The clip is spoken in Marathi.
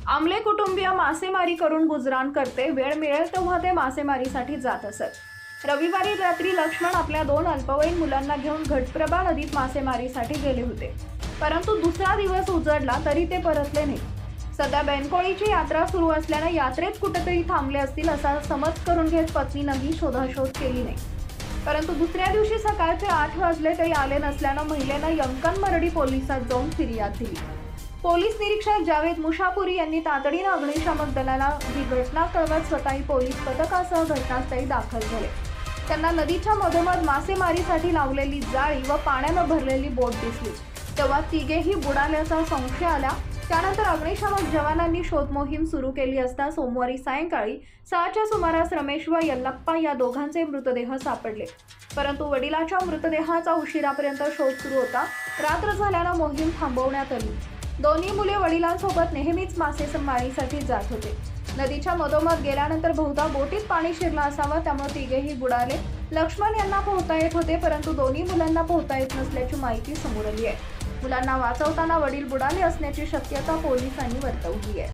आमले कुटुंबीय मासेमारी करून गुजराण करते. वेळ मिळेल तेव्हा ते मासेमारीसाठी जात असत. रविवारी रात्री लक्ष्मण आपल्या 2 अल्पवयीन मुलांना घेऊन घटप्रभा नदीत मासेमारीसाठी गेले होते. परंतु दुसरा दिवस उजडला तरी ते परतले नाही. सध्या बेनकोळीची यात्रा सुरू असल्याने यात्रेत कुठेतरी थांबले असतील असा समज करून घेत पत्नीनंही शोधाशोध केली नाही. परंतु दुसऱ्या दिवशी सकाळचे 8 वाजले तरी आले नसल्यानं महिलेनं यमकन मरडी पोलिसात जाऊन फिर्याद दिली. पोलीस निरीक्षक जावेद मुशापुरी यांनी तातडीनं अग्निशामक दलाला ही घटना कळवत स्वतःही पोलीस पथकासह घटनास्थळी दाखल झाले. त्यांना नदीच्या मधोमध मासेमारीसाठी लावलेली जाळी व पाण्यानं भरलेली बोट दिसली. तेव्हा तिघेही बुडाल्याचा संशय आला. त्यानंतर अग्निशामक जवानांनी शोध मोहीम सुरू केली असता सोमवारी सायंकाळी 6च्या सुमारास रमेश व यल्लप्पा या दोघांचे मृतदेह सापडले. परंतु वडिलाच्या मृतदेहाचा उशिरापर्यंत शोध सुरू होता. रात्र झाल्यानं मोहीम थांबवण्यात आली. दोन्ही मुले वडिलांसोबत नेहमीच मासेमारीसाठी जात होते. नदीच्या मधोमध गेल्यानंतर बहुधा बोटीत पाणी शिरलं असावं, त्यामुळे तिघेही बुडाले. लक्ष्मण यांना पोहता येत होते, परंतु दोन्ही मुलांना पोहता येत नसल्याची माहिती समोर आली आहे. मुलांना वाचवताना वडील बुडाले असण्याची शक्यता पोलिसांनी वर्तवली आहे.